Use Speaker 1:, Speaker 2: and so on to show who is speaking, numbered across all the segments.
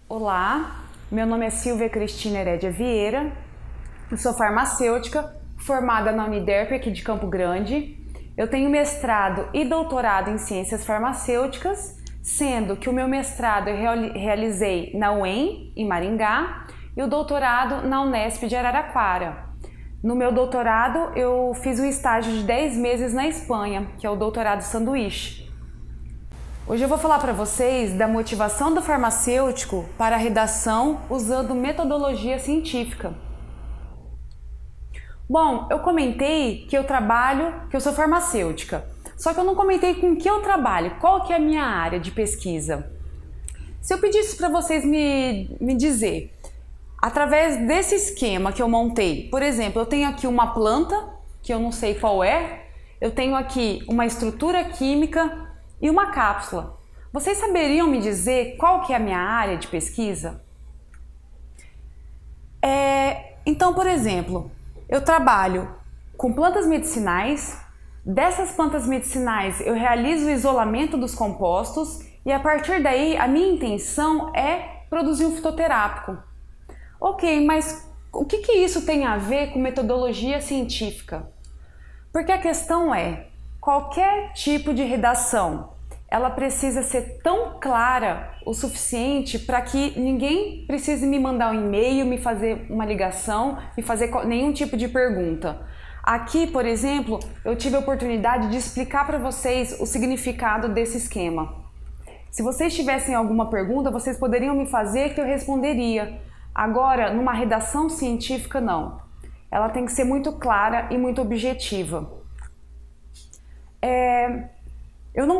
Speaker 1: Olá, meu nome é Silvia Cristina Herédia Vieira, eu sou farmacêutica, formada na Uniderp aqui de Campo Grande. Eu tenho mestrado e doutorado em ciências farmacêuticas, sendo que o meu mestrado eu realizei na UEM, em Maringá, e o doutorado na Unesp de Araraquara. No meu doutorado eu fiz um estágio de 10 meses na Espanha, que é o doutorado sanduíche. Hoje eu vou falar para vocês da motivação do farmacêutico para a redação usando metodologia científica. Bom, eu comentei que eu sou farmacêutica, só que eu não comentei com que eu trabalho, qual que é a minha área de pesquisa. Se eu pedisse para vocês me dizer, através desse esquema que eu montei, por exemplo, eu tenho aqui uma planta, que eu não sei qual é, eu tenho aqui uma estrutura química e uma cápsula. Vocês saberiam me dizer qual que é a minha área de pesquisa? Então, por exemplo, eu trabalho com plantas medicinais. Dessas plantas medicinais eu realizo o isolamento dos compostos e a partir daí a minha intenção é produzir um fitoterápico. Ok, mas o que isso tem a ver com metodologia científica? Porque a questão é, qualquer tipo de redação, ela precisa ser tão clara o suficiente para que ninguém precise me mandar um e-mail, me fazer uma ligação, me fazer nenhum tipo de pergunta. Aqui, por exemplo, eu tive a oportunidade de explicar para vocês o significado desse esquema. Se vocês tivessem alguma pergunta, vocês poderiam me fazer que eu responderia. Agora, numa redação científica, não. Ela tem que ser muito clara e muito objetiva.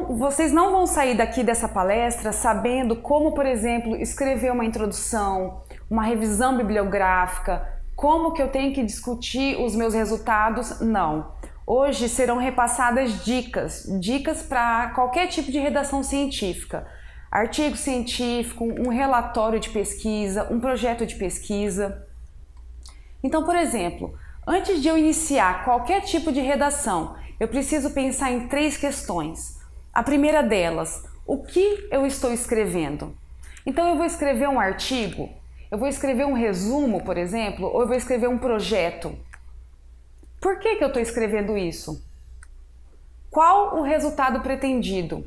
Speaker 1: Vocês não vão sair daqui dessa palestra sabendo como, por exemplo, escrever uma introdução, uma revisão bibliográfica, como que eu tenho que discutir os meus resultados, não. Hoje serão repassadas dicas para qualquer tipo de redação científica. Artigo científico, um relatório de pesquisa, um projeto de pesquisa. Então, por exemplo, antes de eu iniciar qualquer tipo de redação, eu preciso pensar em 3 questões. A primeira delas, o que eu estou escrevendo? Então eu vou escrever um artigo, eu vou escrever um resumo, por exemplo, ou eu vou escrever um projeto. Por que eu estou escrevendo isso? Qual o resultado pretendido?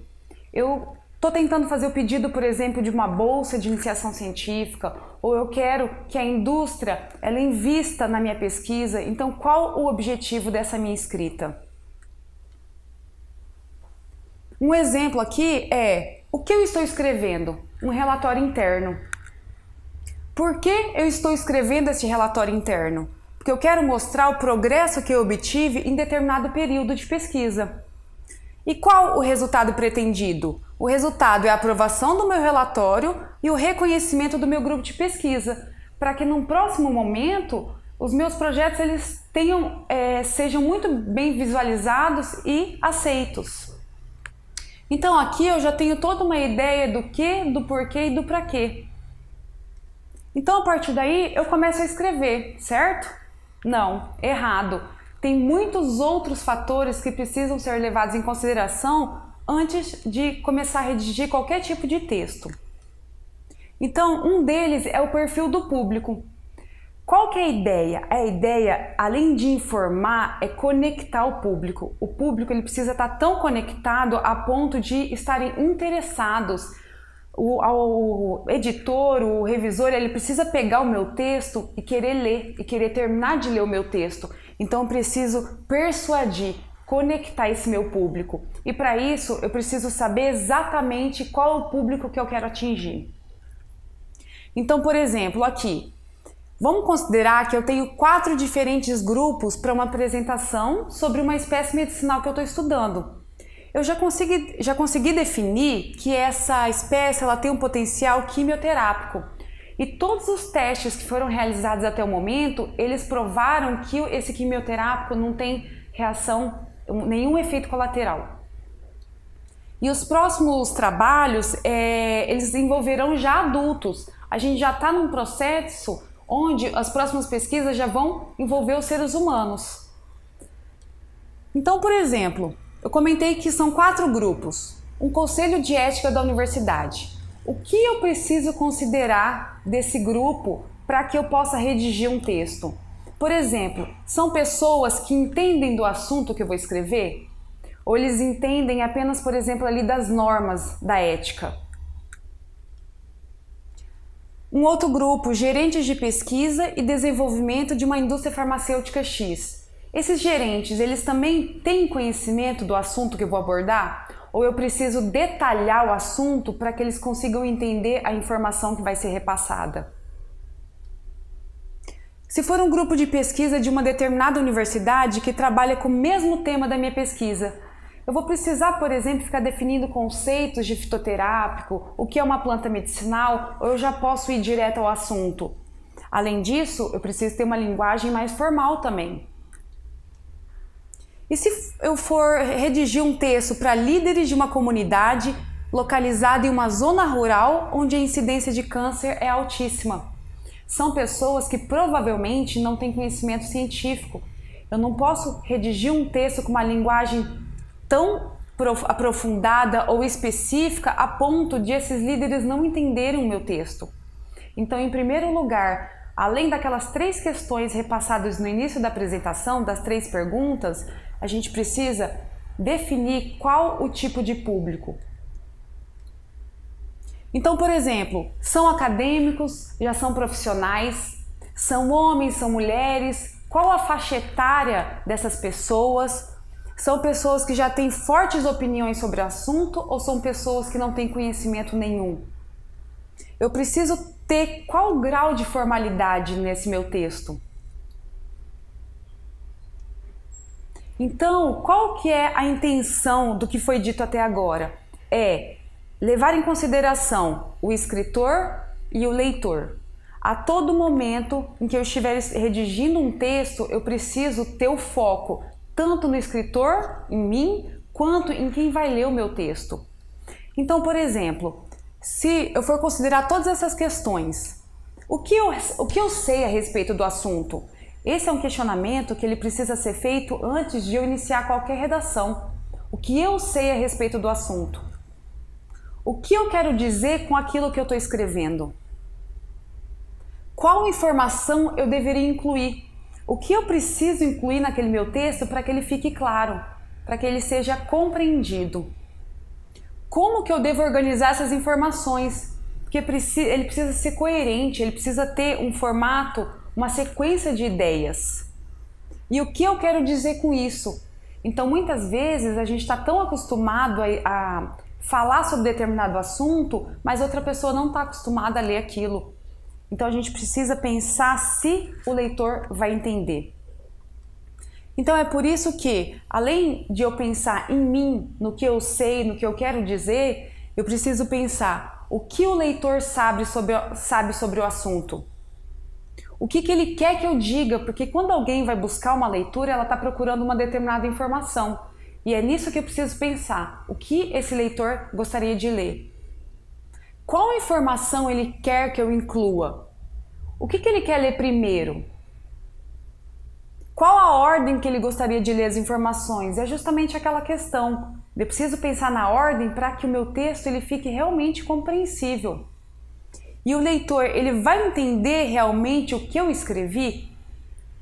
Speaker 1: Eu estou tentando fazer o pedido, por exemplo, de uma bolsa de iniciação científica, ou eu quero que a indústria ela invista na minha pesquisa, então qual o objetivo dessa minha escrita? Um exemplo aqui é, o que eu estou escrevendo? Um relatório interno. Por que eu estou escrevendo esse relatório interno? Porque eu quero mostrar o progresso que eu obtive em determinado período de pesquisa. E qual o resultado pretendido? O resultado é a aprovação do meu relatório e o reconhecimento do meu grupo de pesquisa, para que num próximo momento os meus projetos sejam muito bem visualizados e aceitos. Então aqui eu já tenho toda uma ideia do que, do porquê e do para quê. Então a partir daí eu começo a escrever, certo? Não, errado. Tem muitos outros fatores que precisam ser levados em consideração antes de começar a redigir qualquer tipo de texto. Então um deles é o perfil do público. Qual que é a ideia? A ideia, além de informar, é conectar o público. O público ele precisa estar tão conectado a ponto de estarem interessados. O editor, o revisor, ele precisa pegar o meu texto e querer ler, e querer terminar de ler o meu texto. Então eu preciso persuadir, conectar esse meu público. E para isso eu preciso saber exatamente qual é o público que eu quero atingir. Então, por exemplo, aqui, vamos considerar que eu tenho 4 diferentes grupos para uma apresentação sobre uma espécie medicinal que eu estou estudando. Eu já consegui definir que essa espécie ela tem um potencial quimioterápico. E todos os testes que foram realizados até o momento, eles provaram que esse quimioterápico não tem reação, nenhum efeito colateral. E os próximos trabalhos, eles envolverão já adultos. A gente já está num processo onde as próximas pesquisas já vão envolver os seres humanos. Então, por exemplo, eu comentei que são 4 grupos. Um conselho de ética da universidade, o que eu preciso considerar desse grupo para que eu possa redigir um texto. Por exemplo, são pessoas que entendem do assunto que eu vou escrever? Ou eles entendem apenas, por exemplo, ali das normas da ética? Um outro grupo, gerentes de pesquisa e desenvolvimento de uma indústria farmacêutica X. Esses gerentes, eles também têm conhecimento do assunto que eu vou abordar? Ou eu preciso detalhar o assunto para que eles consigam entender a informação que vai ser repassada? Se for um grupo de pesquisa de uma determinada universidade que trabalha com o mesmo tema da minha pesquisa, eu vou precisar, por exemplo, ficar definindo conceitos de fitoterápico, o que é uma planta medicinal, ou eu já posso ir direto ao assunto? Além disso, eu preciso ter uma linguagem mais formal também. E se eu for redigir um texto para líderes de uma comunidade localizada em uma zona rural onde a incidência de câncer é altíssima? São pessoas que provavelmente não têm conhecimento científico. Eu não posso redigir um texto com uma linguagem tão aprofundada ou específica a ponto de esses líderes não entenderem o meu texto. Então, em primeiro lugar, além daquelas 3 questões repassadas no início da apresentação, das 3 perguntas, a gente precisa definir qual o tipo de público. Então, por exemplo, são acadêmicos, já são profissionais, são homens, são mulheres, qual a faixa etária dessas pessoas? São pessoas que já têm fortes opiniões sobre o assunto ou são pessoas que não têm conhecimento nenhum? Eu preciso ter qual grau de formalidade nesse meu texto? Então, qual que é a intenção do que foi dito até agora? É levar em consideração o escritor e o leitor. A todo momento em que eu estiver redigindo um texto, eu preciso ter o foco tanto no escritor, em mim, quanto em quem vai ler o meu texto. Então, por exemplo, se eu for considerar todas essas questões, o que eu sei a respeito do assunto? Esse é um questionamento que ele precisa ser feito antes de eu iniciar qualquer redação. O que eu sei a respeito do assunto? O que eu quero dizer com aquilo que eu estou escrevendo? Qual informação eu deveria incluir? O que eu preciso incluir naquele meu texto para que ele fique claro, para que ele seja compreendido? Como que eu devo organizar essas informações? Porque ele precisa ser coerente, ele precisa ter um formato, uma sequência de ideias. E o que eu quero dizer com isso? Então, muitas vezes a gente está tão acostumado a falar sobre determinado assunto, mas outra pessoa não está acostumada a ler aquilo. Então a gente precisa pensar se o leitor vai entender. Então é por isso que, além de eu pensar em mim, no que eu sei, no que eu quero dizer, eu preciso pensar o que o leitor sabe sobre o assunto. O que ele quer que eu diga, porque quando alguém vai buscar uma leitura, ela está procurando uma determinada informação. E é nisso que eu preciso pensar. O que esse leitor gostaria de ler? Qual informação ele quer que eu inclua? O que ele quer ler primeiro? Qual a ordem que ele gostaria de ler as informações? É justamente aquela questão. Eu preciso pensar na ordem para que o meu texto ele fique realmente compreensível. E o leitor, ele vai entender realmente o que eu escrevi?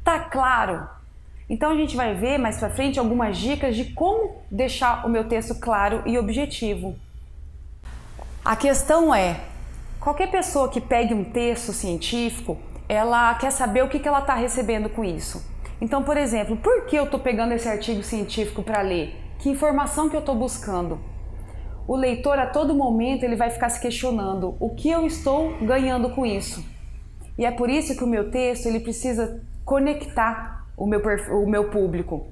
Speaker 1: Tá claro? Então a gente vai ver mais para frente algumas dicas de como deixar o meu texto claro e objetivo. A questão é, qualquer pessoa que pegue um texto científico, ela quer saber o que ela está recebendo com isso. Então, por exemplo, por que eu estou pegando esse artigo científico para ler? Que informação que eu estou buscando? O leitor, a todo momento, ele vai ficar se questionando o que eu estou ganhando com isso. E é por isso que o meu texto ele precisa conectar o meu público.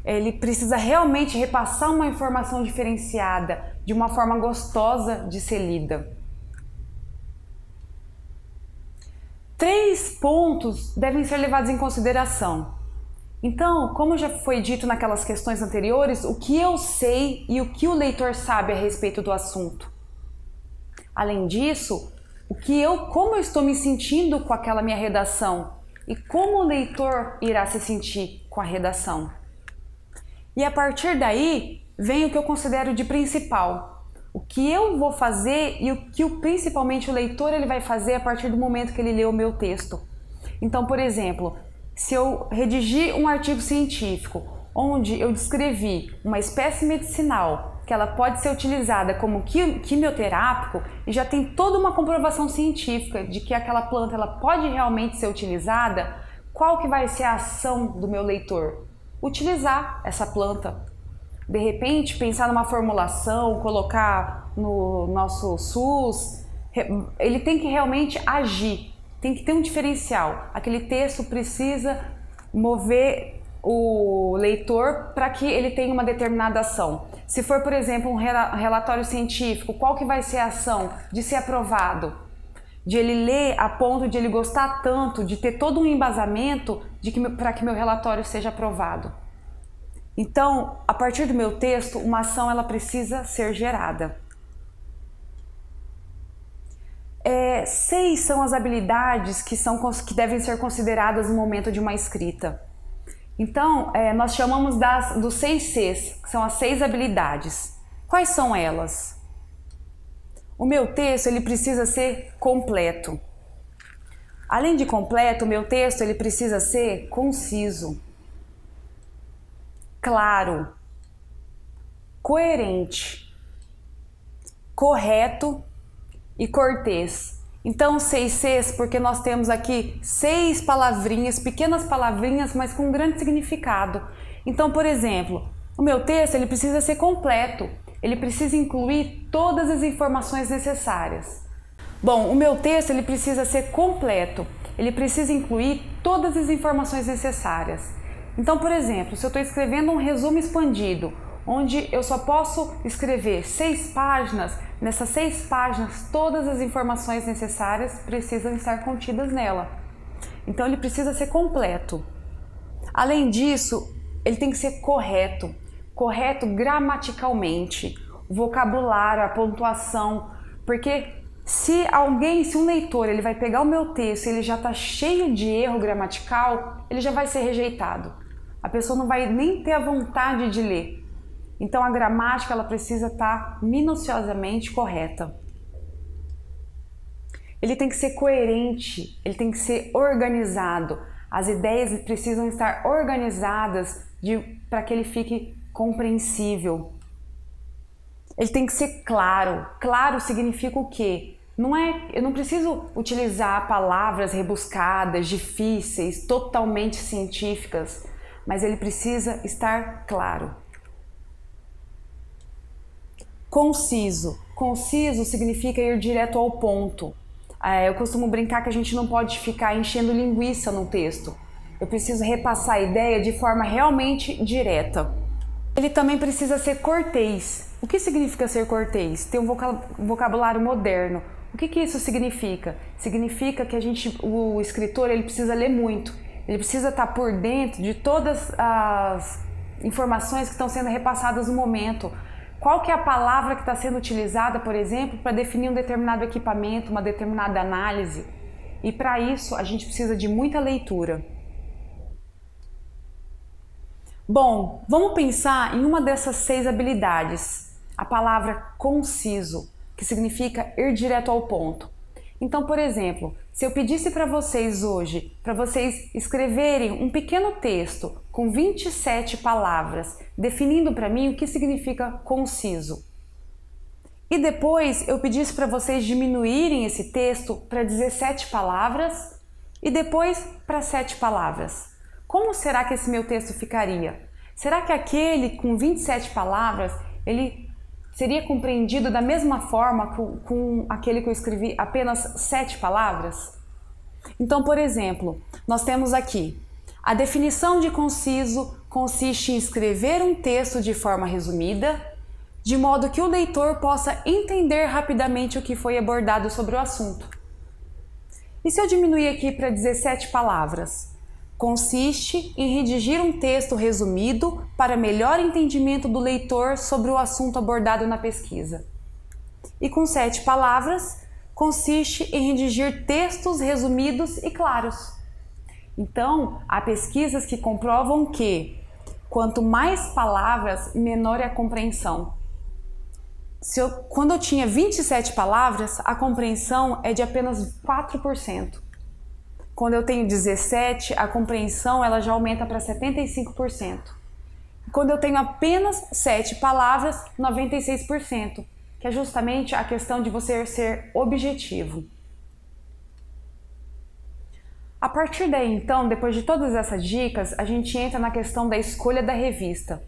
Speaker 1: Ele precisa realmente repassar uma informação diferenciada, de uma forma gostosa de ser lida. 3 pontos devem ser levados em consideração. Então, como já foi dito naquelas questões anteriores, o que eu sei e o que o leitor sabe a respeito do assunto. Além disso, como eu estou me sentindo com aquela minha redação e como o leitor irá se sentir com a redação. E a partir daí, vem o que eu considero de principal. O que eu vou fazer e o que principalmente o leitor ele vai fazer a partir do momento que ele lê o meu texto. Então, por exemplo, se eu redigir um artigo científico onde eu descrevi uma espécie medicinal que ela pode ser utilizada como quimioterápico e já tem toda uma comprovação científica de que aquela planta ela pode realmente ser utilizada, qual que vai ser a ação do meu leitor? Utilizar essa planta. De repente, pensar numa formulação, colocar no nosso SUS, ele tem que realmente agir, tem que ter um diferencial. Aquele texto precisa mover o leitor para que ele tenha uma determinada ação. Se for, por exemplo, um relatório científico, qual que vai ser a ação de ser aprovado? De ele ler a ponto de ele gostar tanto, de ter todo um embasamento para que meu relatório seja aprovado. Então, a partir do meu texto, uma ação ela precisa ser gerada. 6 são as habilidades que devem ser consideradas no momento de uma escrita. Então, nós chamamos dos 6 Cs, que são as 6 habilidades. Quais são elas? O meu texto ele precisa ser completo. Além de completo, o meu texto ele precisa ser conciso, claro, coerente, correto e cortês. Então, 6 Cs, porque nós temos aqui 6 palavrinhas, pequenas palavrinhas, mas com grande significado. Então, por exemplo, o meu texto ele precisa ser completo, ele precisa incluir todas as informações necessárias. Bom, o meu texto ele precisa ser completo, ele precisa incluir todas as informações necessárias. Então, por exemplo, se eu estou escrevendo um resumo expandido, onde eu só posso escrever 6 páginas, nessas 6 páginas todas as informações necessárias precisam estar contidas nela. Então ele precisa ser completo. Além disso, ele tem que ser correto gramaticalmente, o vocabulário, a pontuação, porque se um leitor ele vai pegar o meu texto e ele já está cheio de erro gramatical, ele já vai ser rejeitado. A pessoa não vai nem ter a vontade de ler. Então a gramática ela precisa estar minuciosamente correta. Ele tem que ser coerente, ele tem que ser organizado. As ideias precisam estar organizadas para que ele fique compreensível. Ele tem que ser claro. Claro significa o quê? Eu não preciso utilizar palavras rebuscadas, difíceis, totalmente científicas, mas ele precisa estar claro. Conciso. Conciso significa ir direto ao ponto. Eu costumo brincar que a gente não pode ficar enchendo linguiça no texto. Eu preciso repassar a ideia de forma realmente direta. Ele também precisa ser cortês. O que significa ser cortês? Ter um vocabulário moderno. O que isso significa? Significa que o escritor ele precisa ler muito. Ele precisa estar por dentro de todas as informações que estão sendo repassadas no momento. Qual que é a palavra que está sendo utilizada, por exemplo, para definir um determinado equipamento, uma determinada análise? E para isso a gente precisa de muita leitura. Bom, vamos pensar em uma dessas 6 habilidades, a palavra conciso, que significa ir direto ao ponto. Então, por exemplo, se eu pedisse para vocês hoje, para vocês escreverem um pequeno texto com 27 palavras, definindo para mim o que significa conciso. E depois eu pedisse para vocês diminuírem esse texto para 17 palavras e depois para 7 palavras. Como será que esse meu texto ficaria? Será que aquele com 27 palavras, ele seria compreendido da mesma forma com aquele que eu escrevi apenas 7 palavras? Então, por exemplo, nós temos aqui, a definição de conciso consiste em escrever um texto de forma resumida, de modo que o leitor possa entender rapidamente o que foi abordado sobre o assunto. E se eu diminuir aqui para 17 palavras? Consiste em redigir um texto resumido para melhor entendimento do leitor sobre o assunto abordado na pesquisa. E com 7 palavras, consiste em redigir textos resumidos e claros. Então, há pesquisas que comprovam que quanto mais palavras, menor é a compreensão. Quando eu tinha 27 palavras, a compreensão é de apenas 4%. Quando eu tenho 17, a compreensão ela já aumenta para 75%. Quando eu tenho apenas 7 palavras, 96%, que é justamente a questão de você ser objetivo. A partir daí, então, depois de todas essas dicas, a gente entra na questão da escolha da revista.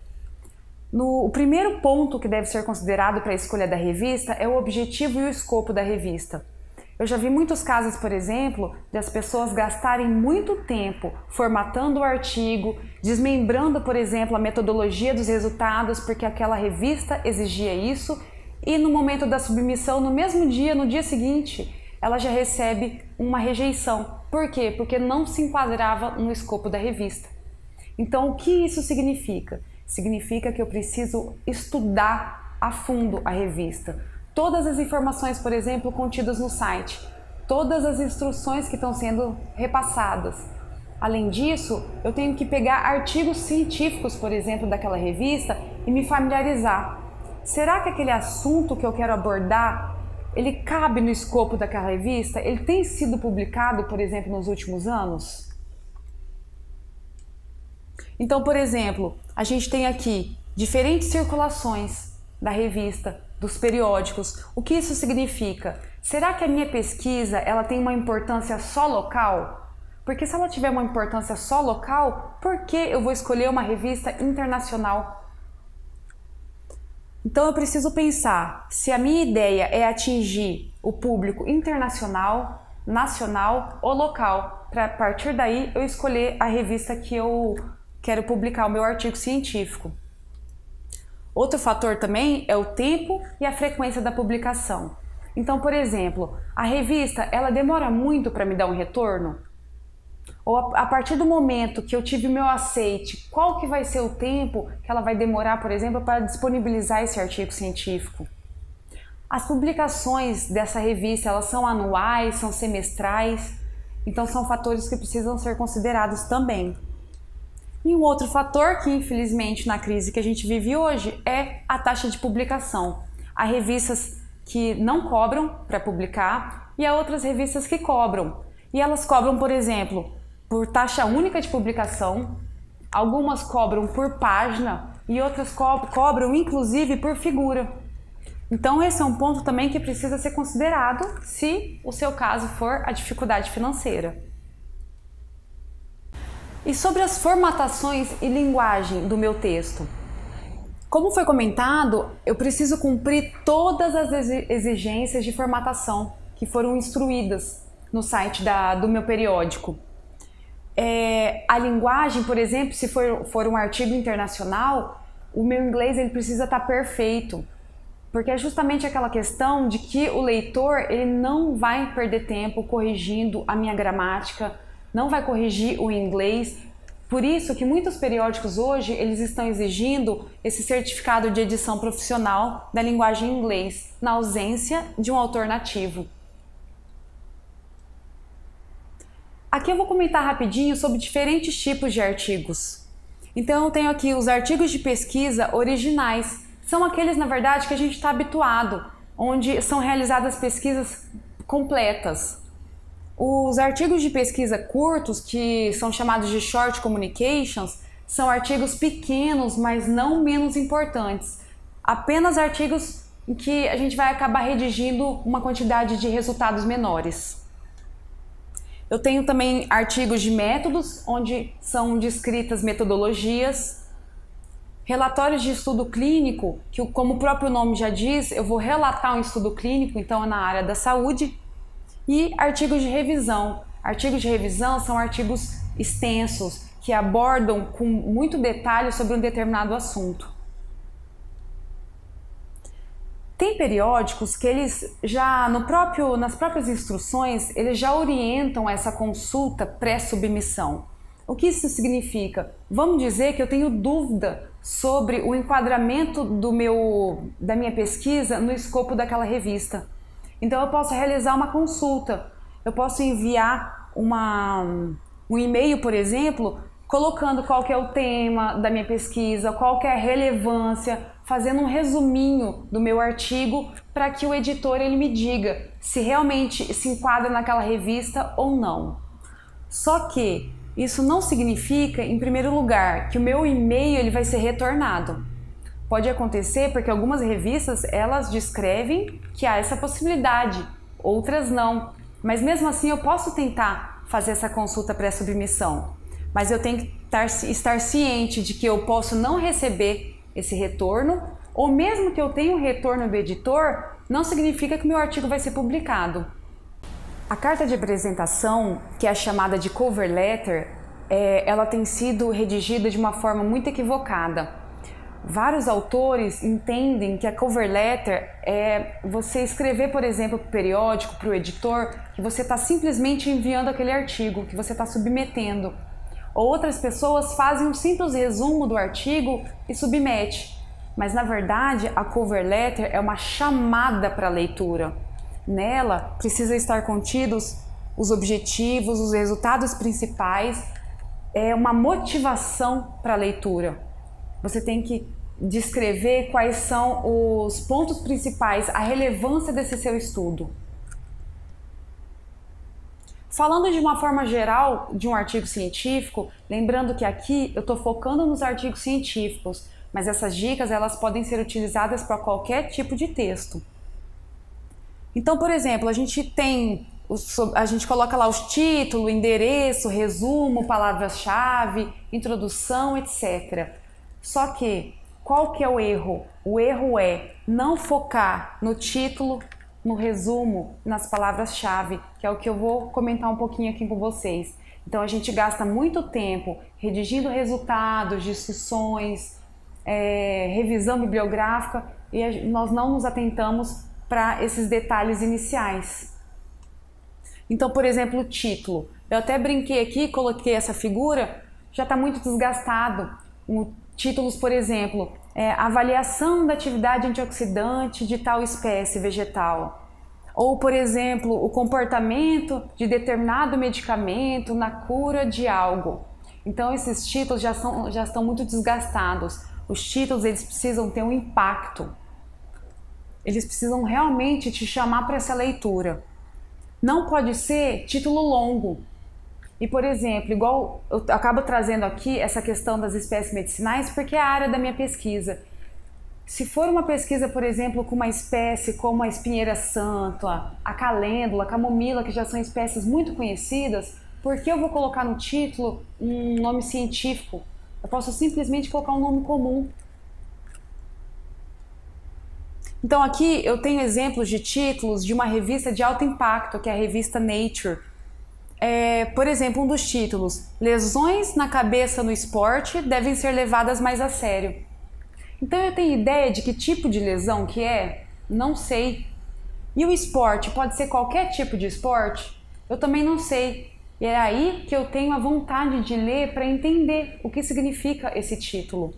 Speaker 1: O primeiro ponto que deve ser considerado para a escolha da revista é o objetivo e o escopo da revista. Eu já vi muitos casos, por exemplo, de as pessoas gastarem muito tempo formatando o artigo, desmembrando, por exemplo, a metodologia dos resultados, porque aquela revista exigia isso, e no momento da submissão, no mesmo dia, no dia seguinte, ela já recebe uma rejeição. Por quê? Porque não se enquadrava no escopo da revista. Então, o que isso significa? Significa que eu preciso estudar a fundo a revista. Todas as informações, por exemplo, contidas no site, todas as instruções que estão sendo repassadas. Além disso, eu tenho que pegar artigos científicos, por exemplo, daquela revista e me familiarizar. Será que aquele assunto que eu quero abordar, ele cabe no escopo daquela revista? Ele tem sido publicado, por exemplo, nos últimos anos? Então, por exemplo, a gente tem aqui diferentes circulações da revista, dos periódicos. O que isso significa? Será que a minha pesquisa ela tem uma importância só local? Porque se ela tiver uma importância só local, por que eu vou escolher uma revista internacional? Então eu preciso pensar se a minha ideia é atingir o público internacional, nacional ou local, para a partir daí eu escolher a revista que eu quero publicar o meu artigo científico. Outro fator também é o tempo e a frequência da publicação. Então, por exemplo, a revista ela demora muito para me dar um retorno? Ou a partir do momento que eu tive o meu aceite, qual que vai ser o tempo que ela vai demorar, por exemplo, para disponibilizar esse artigo científico? As publicações dessa revista, elas são anuais, são semestrais? Então são fatores que precisam ser considerados também. E um outro fator que, infelizmente, na crise que a gente vive hoje é a taxa de publicação. Há revistas que não cobram para publicar e há outras revistas que cobram. E elas cobram, por exemplo, por taxa única de publicação, algumas cobram por página e outras cobram, inclusive, por figura. Então, esse é um ponto também que precisa ser considerado se o seu caso for a dificuldade financeira. E sobre as formatações e linguagem do meu texto? Como foi comentado, eu preciso cumprir todas as exigências de formatação que foram instruídas no site do meu periódico. A linguagem, por exemplo, se for um artigo internacional, o meu inglês ele precisa estar perfeito, porque é justamente aquela questão de que o leitor ele não vai perder tempo corrigindo a minha gramática, não vai corrigir o inglês. Por isso que muitos periódicos hoje eles estão exigindo esse certificado de edição profissional da linguagem em inglês, na ausência de um autor nativo. Aqui eu vou comentar rapidinho sobre diferentes tipos de artigos. Então eu tenho aqui os artigos de pesquisa originais. São aqueles, na verdade, que a gente está habituado, onde são realizadas pesquisas completas. Os artigos de pesquisa curtos, que são chamados de short communications, são artigos pequenos, mas não menos importantes. Apenas artigos em que a gente vai acabar redigindo uma quantidade de resultados menores. Eu tenho também artigos de métodos, onde são descritas metodologias. Relatórios de estudo clínico, que como o próprio nome já diz, eu vou relatar um estudo clínico, então é na área da saúde. E artigos de revisão. Artigos de revisão são artigos extensos, que abordam com muito detalhe sobre um determinado assunto. Tem periódicos que eles já, nas próprias instruções, eles já orientam essa consulta pré-submissão. O que isso significa? Vamos dizer que eu tenho dúvida sobre o enquadramento da minha pesquisa no escopo daquela revista. Então eu posso realizar uma consulta, eu posso enviar um e-mail, por exemplo, colocando qual que é o tema da minha pesquisa, qual que é a relevância, fazendo um resuminho do meu artigo para que o editor ele me diga se realmente se enquadra naquela revista ou não. Só que isso não significa, em primeiro lugar, que o meu e-mail ele vai ser retornado. Pode acontecer porque algumas revistas elas descrevem que há essa possibilidade, outras não. Mas mesmo assim eu posso tentar fazer essa consulta pré-submissão. Mas eu tenho que estar ciente de que eu posso não receber esse retorno, ou mesmo que eu tenha um retorno do editor, não significa que meu artigo vai ser publicado. A carta de apresentação, que é a chamada de cover letter, ela tem sido redigida de uma forma muito equivocada. Vários autores entendem que a cover letter é você escrever, por exemplo, para o periódico, para o editor, que você está simplesmente enviando aquele artigo, que você está submetendo. Ou outras pessoas fazem um simples resumo do artigo e submete. Mas na verdade a cover letter é uma chamada para a leitura. Nela precisa estar contidos os objetivos, os resultados principais, uma motivação para a leitura. Você tem que descrever quais são os pontos principais, a relevância desse seu estudo. Falando de uma forma geral de um artigo científico, lembrando que aqui eu estou focando nos artigos científicos, mas essas dicas elas podem ser utilizadas para qualquer tipo de texto. Então, por exemplo, a gente coloca lá os títulos, endereço, resumo, palavras-chave, introdução, etc. Só que, qual que é o erro? O erro é não focar no título, no resumo, nas palavras-chave, que é o que eu vou comentar um pouquinho aqui com vocês. Então a gente gasta muito tempo redigindo resultados, discussões, revisão bibliográfica e nós não nos atentamos para esses detalhes iniciais. Então, por exemplo, o título. Eu até brinquei aqui, coloquei essa figura, já está muito desgastado. Títulos, por exemplo, avaliação da atividade antioxidante de tal espécie vegetal. Ou, por exemplo, o comportamento de determinado medicamento na cura de algo. Então, esses títulos já estão muito desgastados. Os títulos eles precisam ter um impacto. Eles precisam realmente te chamar para essa leitura. Não pode ser título longo. E, por exemplo, igual eu acabo trazendo aqui essa questão das espécies medicinais porque é a área da minha pesquisa. Se for uma pesquisa, por exemplo, com uma espécie como a espinheira santa, a calêndula, a camomila, que já são espécies muito conhecidas, por que eu vou colocar no título um nome científico? Eu posso simplesmente colocar um nome comum. Então aqui eu tenho exemplos de títulos de uma revista de alto impacto, que é a revista Nature. Por exemplo, um dos títulos, lesões na cabeça no esporte devem ser levadas mais a sério. Então eu tenho ideia de que tipo de lesão que é? Não sei. E o esporte pode ser qualquer tipo de esporte? Eu também não sei. E é aí que eu tenho a vontade de ler para entender o que significa esse título.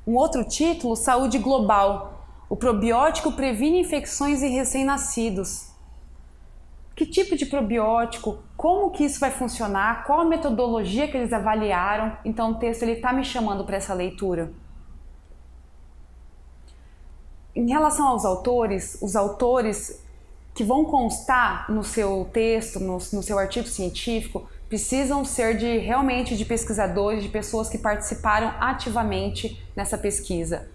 Speaker 1: Um outro título, saúde global. O probiótico previne infecções em recém-nascidos. Que tipo de probiótico? Como que isso vai funcionar? Qual a metodologia que eles avaliaram? Então o texto está me chamando para essa leitura. Em relação aos autores, os autores que vão constar no seu texto, no seu artigo científico, precisam ser realmente de pesquisadores, de pessoas que participaram ativamente nessa pesquisa.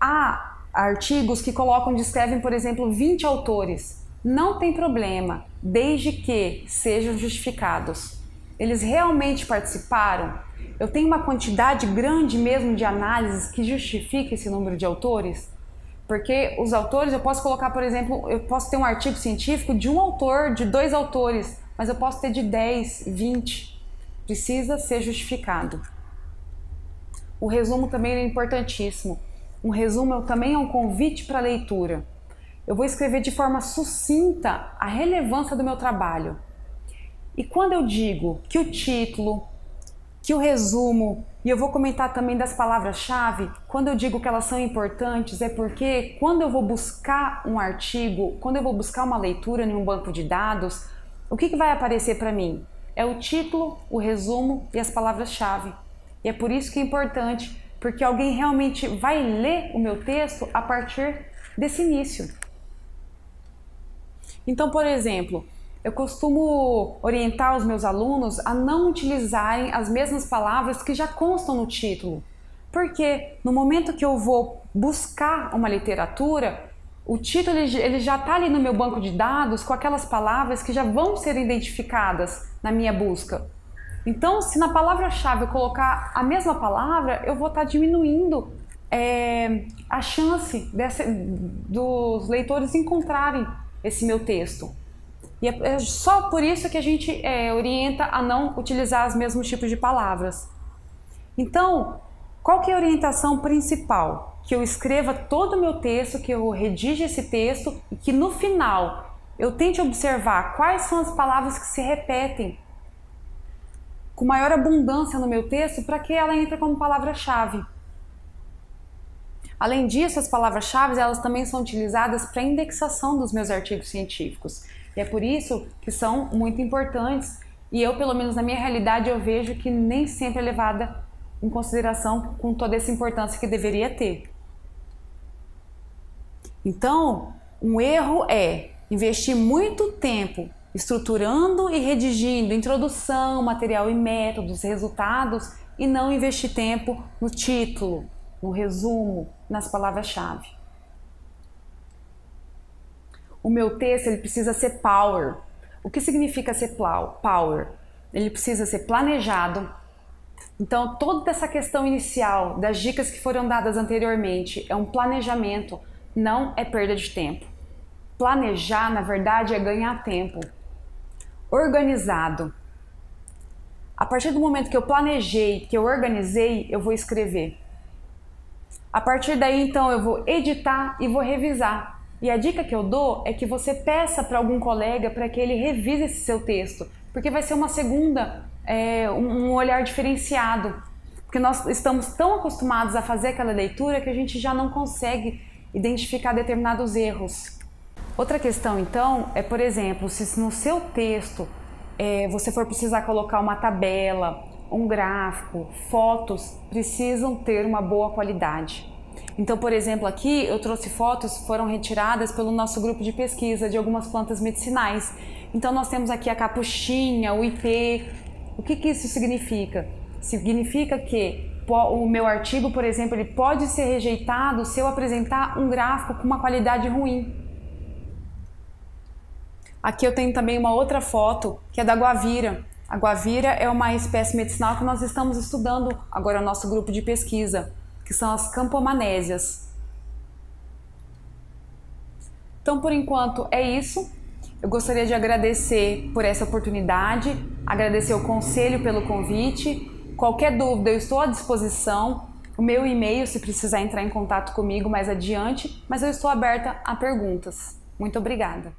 Speaker 1: Há artigos que descrevem, por exemplo, 20 autores. Não tem problema, desde que sejam justificados. Eles realmente participaram? Eu tenho uma quantidade grande mesmo de análises que justifica esse número de autores? Porque os autores, eu posso colocar, por exemplo, eu posso ter um artigo científico de um autor, de 2 autores, mas eu posso ter de 10, 20. Precisa ser justificado. O resumo também é importantíssimo. Um resumo também é um convite para a leitura. Eu vou escrever de forma sucinta a relevância do meu trabalho. E quando eu digo que o título, que o resumo, e eu vou comentar também das palavras-chave, quando eu digo que elas são importantes é porque quando eu vou buscar um artigo, quando eu vou buscar uma leitura em um banco de dados, o que vai aparecer para mim? é o título, o resumo e as palavras-chave. E é por isso que é importante, porque alguém realmente vai ler o meu texto a partir desse início. Então, por exemplo, eu costumo orientar os meus alunos a não utilizarem as mesmas palavras que já constam no título. Porque no momento que eu vou buscar uma literatura, o título ele já está ali no meu banco de dados com aquelas palavras que já vão ser identificadas na minha busca. Então, se na palavra-chave eu colocar a mesma palavra, eu vou estar diminuindo a chance dos leitores encontrarem esse meu texto. E é só por isso que a gente orienta a não utilizar os mesmos tipos de palavras. Então, qual que é a orientação principal? Que eu escreva todo o meu texto, que eu redija esse texto e que no final eu tente observar quais são as palavras que se repetem com maior abundância no meu texto para que ela entre como palavra-chave. Além disso, as palavras-chave elas também são utilizadas para indexação dos meus artigos científicos. E é por isso que são muito importantes e eu, pelo menos na minha realidade, eu vejo que nem sempre é levada em consideração com toda essa importância que deveria ter. Então, um erro é investir muito tempo estruturando e redigindo introdução, material e métodos, resultados, e não investir tempo no título, no resumo, nas palavras-chave. O meu texto ele precisa ser power. O que significa ser power? Ele precisa ser planejado. Então, toda essa questão inicial das dicas que foram dadas anteriormente é um planejamento, não é perda de tempo. Planejar, na verdade, é ganhar tempo. Organizado. A partir do momento que eu planejei, que eu organizei, eu vou escrever. A partir daí, então, eu vou editar e vou revisar. E a dica que eu dou é que você peça para algum colega para que ele revise esse seu texto, porque vai ser uma segunda, um olhar diferenciado. Porque nós estamos tão acostumados a fazer aquela leitura que a gente já não consegue identificar determinados erros. Outra questão, então, é, por exemplo, se no seu texto você for precisar colocar uma tabela, um gráfico, fotos, precisam ter uma boa qualidade. Então, por exemplo, aqui eu trouxe fotos que foram retiradas pelo nosso grupo de pesquisa de algumas plantas medicinais. Então, nós temos aqui a capuchinha, o ipê. O que isso significa? Significa que o meu artigo, por exemplo, ele pode ser rejeitado se eu apresentar um gráfico com uma qualidade ruim. Aqui eu tenho também uma outra foto, que é da guavira. A guavira é uma espécie medicinal que nós estamos estudando agora no nosso grupo de pesquisa, que são as campomanésias. Então, por enquanto, é isso. Eu gostaria de agradecer por essa oportunidade, agradecer ao Conselho pelo convite. Qualquer dúvida, eu estou à disposição. O meu e-mail, se precisar entrar em contato comigo mais adiante, mas eu estou aberta a perguntas. Muito obrigada.